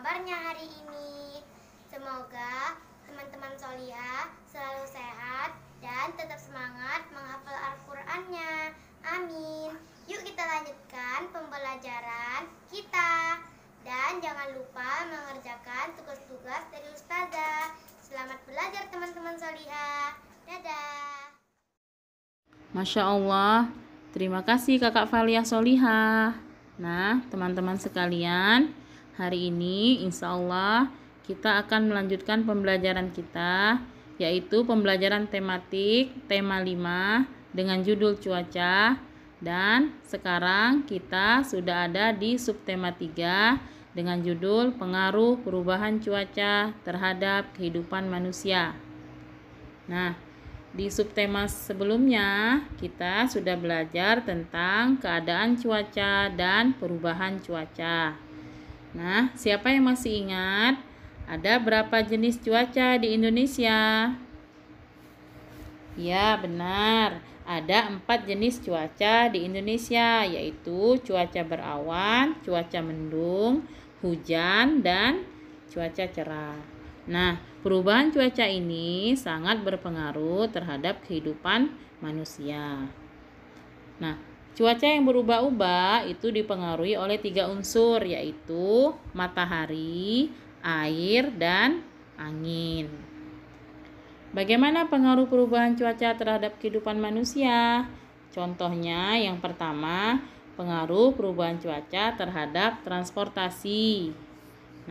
kabarnya hari ini? Semoga teman-teman Solihah selalu sehat dan tetap semangat menghafal Al-Qur'annya. Amin. Yuk kita lanjutkan pembelajaran kita. Dan jangan lupa mengerjakan tugas-tugas dari Ustazah. Selamat belajar teman-teman Solihah. Dadah. Masya Allah, terima kasih Kakak Valia Solihah. Nah, teman-teman sekalian, hari ini insya Allah kita akan melanjutkan pembelajaran kita, yaitu pembelajaran tematik tema 5 dengan judul cuaca. Dan sekarang kita sudah ada di subtema 3 dengan judul pengaruh perubahan cuaca terhadap kehidupan manusia. Nah, di subtema sebelumnya kita sudah belajar tentang keadaan cuaca dan perubahan cuaca. Nah, siapa yang masih ingat ada berapa jenis cuaca di Indonesia? Ya, benar. Ada 4 jenis cuaca di Indonesia, yaitu cuaca berawan, cuaca mendung, hujan, dan cuaca cerah. Nah, perubahan cuaca ini sangat berpengaruh terhadap kehidupan manusia. Nah, cuaca yang berubah-ubah itu dipengaruhi oleh 3 unsur, yaitu matahari, air, dan angin. Bagaimana pengaruh perubahan cuaca terhadap kehidupan manusia? Contohnya, yang pertama, pengaruh perubahan cuaca terhadap transportasi.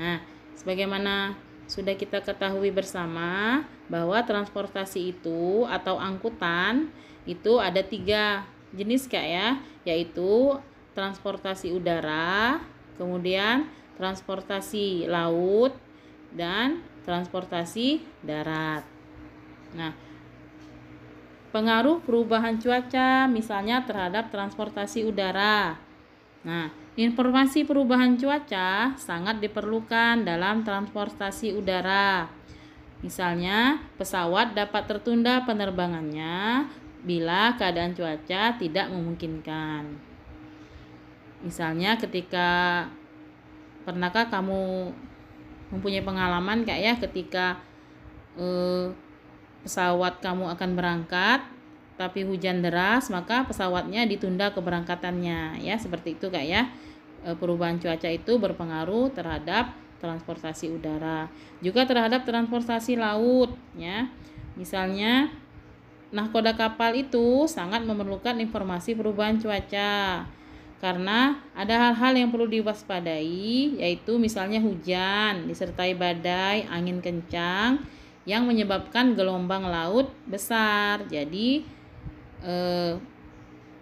Nah, sebagaimana sudah kita ketahui bersama bahwa transportasi itu atau angkutan itu ada 3 jenis Kak ya, yaitu transportasi udara, kemudian transportasi laut, dan transportasi darat. Nah, pengaruh perubahan cuaca misalnya terhadap transportasi udara. Nah, informasi perubahan cuaca sangat diperlukan dalam transportasi udara. Misalnya, pesawat dapat tertunda penerbangannya bila keadaan cuaca tidak memungkinkan. Misalnya pernahkah kamu mempunyai pengalaman Kak ya, ketika pesawat kamu akan berangkat tapi hujan deras, maka pesawatnya ditunda keberangkatannya ya, seperti itu Kak ya. Perubahan cuaca itu berpengaruh terhadap transportasi udara, juga terhadap transportasi laut ya. Misalnya nahkoda kapal itu sangat memerlukan informasi perubahan cuaca karena ada hal-hal yang perlu diwaspadai, yaitu misalnya hujan disertai badai, angin kencang yang menyebabkan gelombang laut besar. Jadi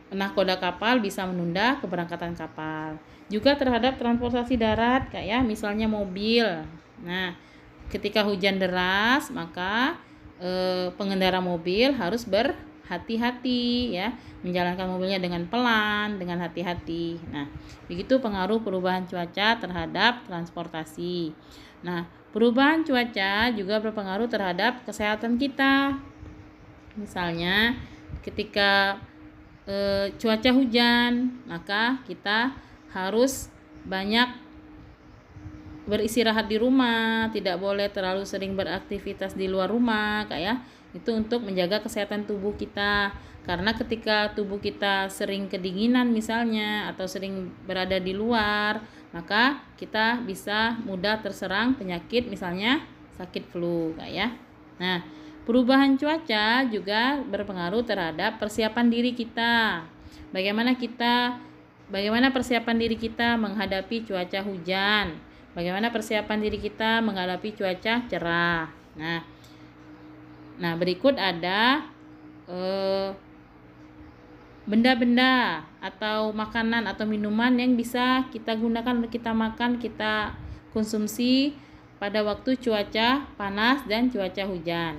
nahkoda kapal bisa menunda keberangkatan kapal. Juga terhadap transportasi darat Kak ya, misalnya mobil. Nah, ketika hujan deras maka pengendara mobil harus berhati-hati ya, menjalankan mobilnya dengan pelan, dengan hati-hati. Nah, begitu pengaruh perubahan cuaca terhadap transportasi. Nah, perubahan cuaca juga berpengaruh terhadap kesehatan kita. Misalnya ketika cuaca hujan, maka kita harus banyak beristirahat di rumah, tidak boleh terlalu sering beraktivitas di luar rumah Kak ya. Itu untuk menjaga kesehatan tubuh kita. Karena ketika tubuh kita sering kedinginan misalnya atau sering berada di luar, maka kita bisa mudah terserang penyakit misalnya sakit flu Kak ya. Nah, perubahan cuaca juga berpengaruh terhadap persiapan diri kita. Bagaimana persiapan diri kita menghadapi cuaca hujan? Bagaimana persiapan diri kita menghadapi cuaca cerah? Nah, berikut ada benda-benda atau makanan atau minuman yang bisa kita gunakan, kita makan, kita konsumsi pada waktu cuaca panas dan cuaca hujan.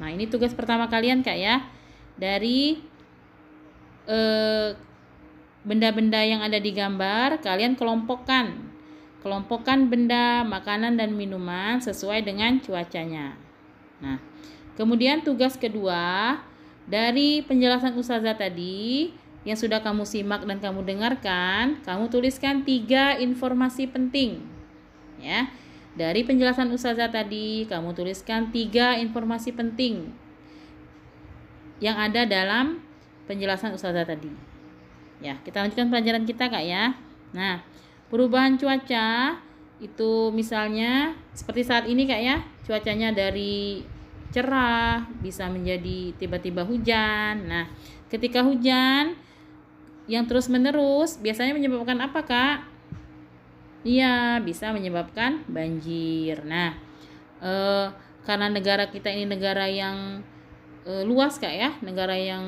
Nah, ini tugas pertama kalian Kak ya. Dari benda-benda yang ada di gambar, kalian kelompokkan benda, makanan, dan minuman sesuai dengan cuacanya. Nah, kemudian tugas kedua, dari penjelasan Ustazah tadi yang sudah kamu simak dan kamu dengarkan, kamu tuliskan 3 informasi penting ya. Dari penjelasan Ustazah tadi, kamu tuliskan 3 informasi penting yang ada dalam penjelasan Ustazah tadi. Ya, kita lanjutkan pelajaran kita, Kak, ya. Nah, perubahan cuaca itu misalnya seperti saat ini, Kak, ya. Cuacanya dari cerah bisa menjadi tiba-tiba hujan. Nah, ketika hujan yang terus-menerus biasanya menyebabkan apa, Kak? Iya, bisa menyebabkan banjir. Nah, karena negara kita ini negara yang luas, Kak, ya, negara yang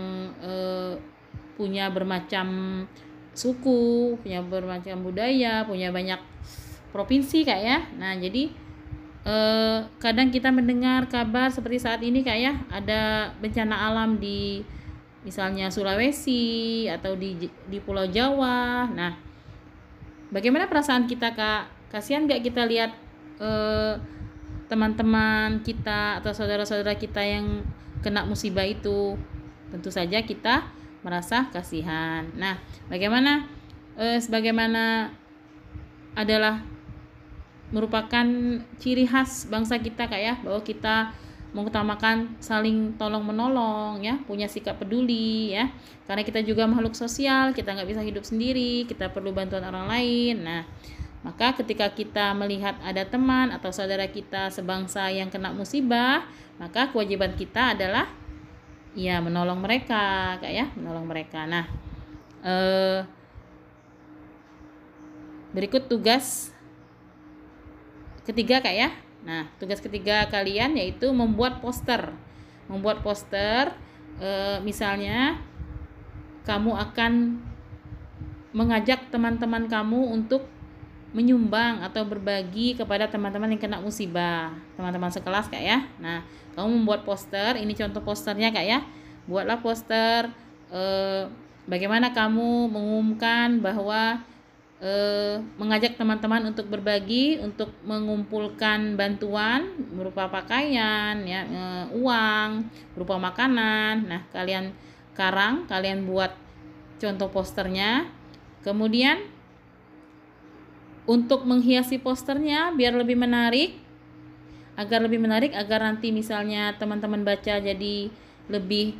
punya bermacam suku, punya bermacam budaya, punya banyak provinsi, Kak, ya. Nah, jadi kadang kita mendengar kabar seperti saat ini, Kak, ya, ada bencana alam di misalnya Sulawesi atau di Pulau Jawa. Nah, bagaimana perasaan kita, Kak? Kasihan nggak kita lihat teman-teman kita atau saudara-saudara kita yang kena musibah itu? Tentu saja kita merasa kasihan. Nah, bagaimana sebagaimana adalah merupakan ciri khas bangsa kita, Kak, ya, bahwa kita mengutamakan saling tolong menolong, ya, punya sikap peduli, ya, karena kita juga makhluk sosial, kita nggak bisa hidup sendiri, kita perlu bantuan orang lain. Nah, maka ketika kita melihat ada teman atau saudara kita sebangsa yang kena musibah, maka kewajiban kita adalah ya menolong mereka, Kak, ya, menolong mereka. Nah, berikut tugas ketiga, Kak, ya. Nah, tugas ketiga kalian yaitu membuat poster. Membuat poster, misalnya kamu akan mengajak teman-teman kamu untuk menyumbang atau berbagi kepada teman-teman yang kena musibah, teman-teman sekelas, Kak, ya. Nah, kamu membuat poster, ini contoh posternya, Kak, ya. Buatlah poster, bagaimana kamu mengumumkan bahwa mengajak teman-teman untuk berbagi, untuk mengumpulkan bantuan berupa pakaian, ya, uang, berupa makanan. Nah, kalian kalian buat contoh posternya. Kemudian untuk menghiasi posternya biar lebih menarik, agar nanti misalnya teman-teman baca jadi lebih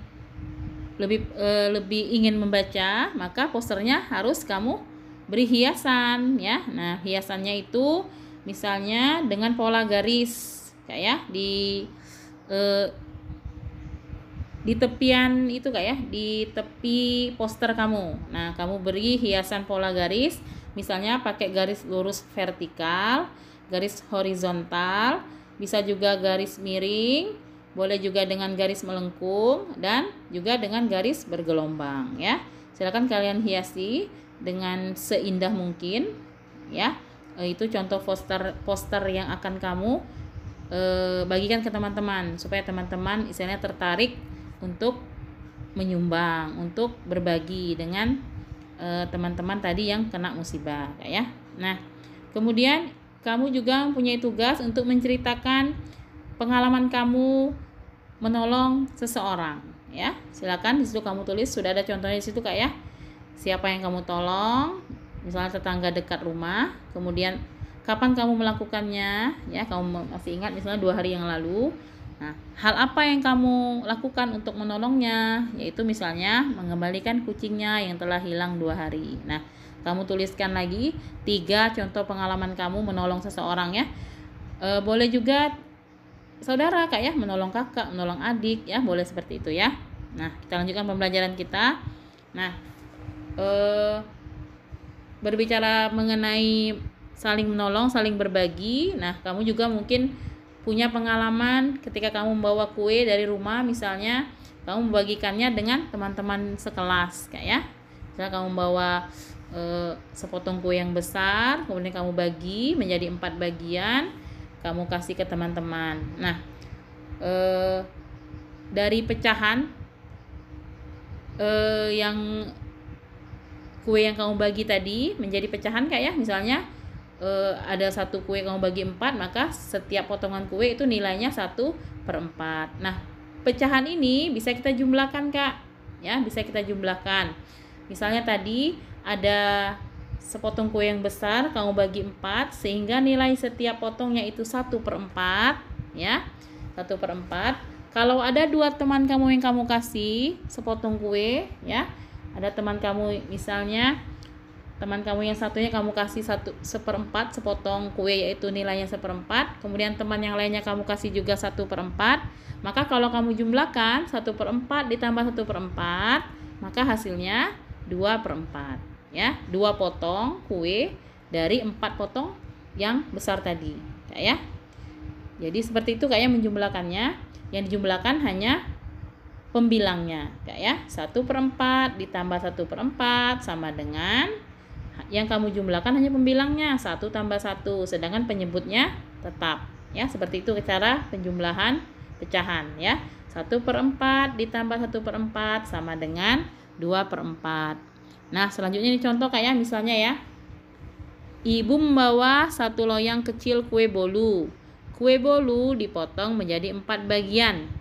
ingin membaca, maka posternya harus kamu beri hiasan, ya. Nah, hiasannya itu misalnya dengan pola garis, kayak di tepian itu, Kak, ya, di tepi poster kamu. Nah, kamu beri hiasan pola garis, misalnya pakai garis lurus vertikal, garis horizontal, bisa juga garis miring, boleh juga dengan garis melengkung dan juga dengan garis bergelombang, ya. Silakan kalian hiasi dengan seindah mungkin, ya. Itu contoh poster yang akan kamu bagikan ke teman-teman supaya teman-teman istilahnya tertarik untuk menyumbang, untuk berbagi dengan teman-teman tadi yang kena musibah, ya. Nah, kemudian kamu juga mempunyai tugas untuk menceritakan pengalaman kamu menolong seseorang, ya. Silakan di situ kamu tulis, sudah ada contohnya di situ, Kak, ya. Siapa yang kamu tolong, misalnya tetangga dekat rumah, kemudian kapan kamu melakukannya, ya, kamu masih ingat misalnya 2 hari yang lalu. Nah, hal apa yang kamu lakukan untuk menolongnya, yaitu misalnya mengembalikan kucingnya yang telah hilang 2 hari. Nah, kamu tuliskan lagi 3 contoh pengalaman kamu menolong seseorang, ya. Boleh juga saudara, Kak, ya, menolong kakak, menolong adik, ya, boleh seperti itu, ya. Nah, kita lanjutkan pembelajaran kita. Nah, berbicara mengenai saling menolong, saling berbagi. Nah, kamu juga mungkin punya pengalaman ketika kamu membawa kue dari rumah, misalnya kamu membagikannya dengan teman-teman sekelas, Kak, ya. Misalnya kamu membawa sepotong kue yang besar, kemudian kamu bagi menjadi 4 bagian, kamu kasih ke teman-teman. Nah, dari pecahan yang kue yang kamu bagi tadi menjadi pecahan, Kak, ya. Misalnya ada 1 kue kamu bagi 4, maka setiap potongan kue itu nilainya 1/4. Nah, pecahan ini bisa kita jumlahkan, Kak, ya, bisa kita jumlahkan. Misalnya tadi ada sepotong kue yang besar kamu bagi 4 sehingga nilai setiap potongnya itu 1/4 ya. 1/4. Kalau ada 2 teman kamu yang kamu kasih sepotong kue ya, ada teman kamu misalnya teman kamu yang satunya kamu kasih 1/4 sepotong kue yaitu nilainya 1/4, kemudian teman yang lainnya kamu kasih juga 1/4, maka kalau kamu jumlahkan 1/4 ditambah 1/4 maka hasilnya 2/4 ya, 2 potong kue dari 4 potong yang besar tadi ya. Jadi seperti itu kayak menjumlahkannya. Yang dijumlahkan hanya pembilangnya ya. 1/4 ditambah 1/4 sama dengan yang kamu jumlahkan hanya pembilangnya 1 tambah 1, sedangkan penyebutnya tetap ya. Seperti itu cara penjumlahan pecahan ya. 1/4 ditambah 1/4 sama dengan 2/4. Nah selanjutnya ini contoh kayak misalnya ya, ibu membawa 1 loyang kecil kue bolu. Kue bolu dipotong menjadi 4 bagian.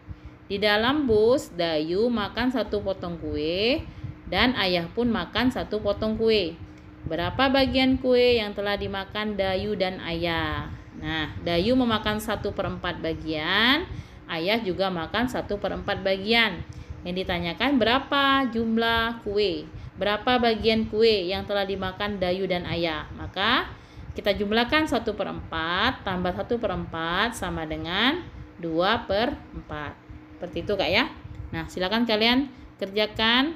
Di dalam bus Dayu makan 1 potong kue dan ayah pun makan 1 potong kue. Berapa bagian kue yang telah dimakan Dayu dan ayah? Nah, Dayu memakan 1/4 bagian, ayah juga makan 1/4 bagian. Yang ditanyakan berapa jumlah kue? Berapa bagian kue yang telah dimakan Dayu dan ayah? Maka kita jumlahkan 1/4 tambah 1/4 sama dengan 2/4. Seperti itu Kak ya. Nah, silakan kalian kerjakan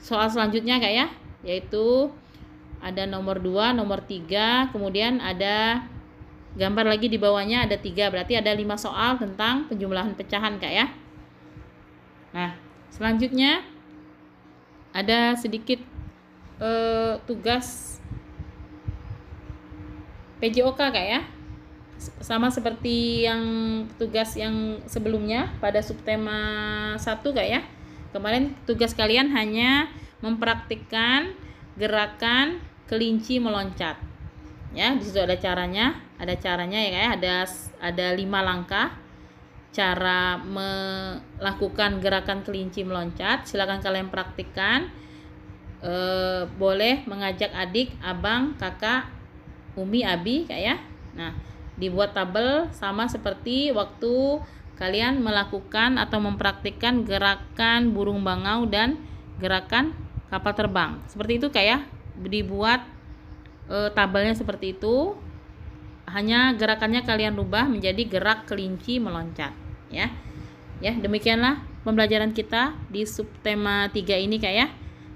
soal selanjutnya Kak ya, yaitu ada nomor 2, nomor 3, kemudian ada gambar lagi di bawahnya ada 3, berarti ada 5 soal tentang penjumlahan pecahan Kak ya. Nah, selanjutnya ada sedikit tugas PJOK Kak ya. Sama seperti yang tugas yang sebelumnya pada subtema 1 Kak ya. Kemarin tugas kalian hanya mempraktikkan gerakan kelinci meloncat. Ya, di situ ada caranya ya Kak ya. Ada 5 langkah cara melakukan gerakan kelinci meloncat. Silakan kalian praktikkan. Boleh mengajak adik, abang, kakak, Umi, Abi Kak ya. Nah, dibuat tabel sama seperti waktu kalian melakukan atau mempraktikkan gerakan burung bangau dan gerakan kapal terbang. Seperti itu Kak ya. Dibuat tabelnya seperti itu. Hanya gerakannya kalian rubah menjadi gerak kelinci meloncat ya. Ya, demikianlah pembelajaran kita di subtema 3 ini Kak ya.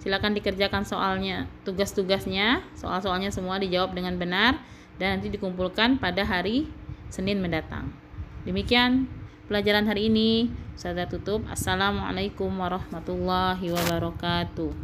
Silakan dikerjakan soalnya, tugas-tugasnya, soal-soalnya semua dijawab dengan benar dan nanti dikumpulkan pada hari Senin mendatang. Demikian pelajaran hari ini. Saya tutup. Assalamualaikum warahmatullahi wabarakatuh.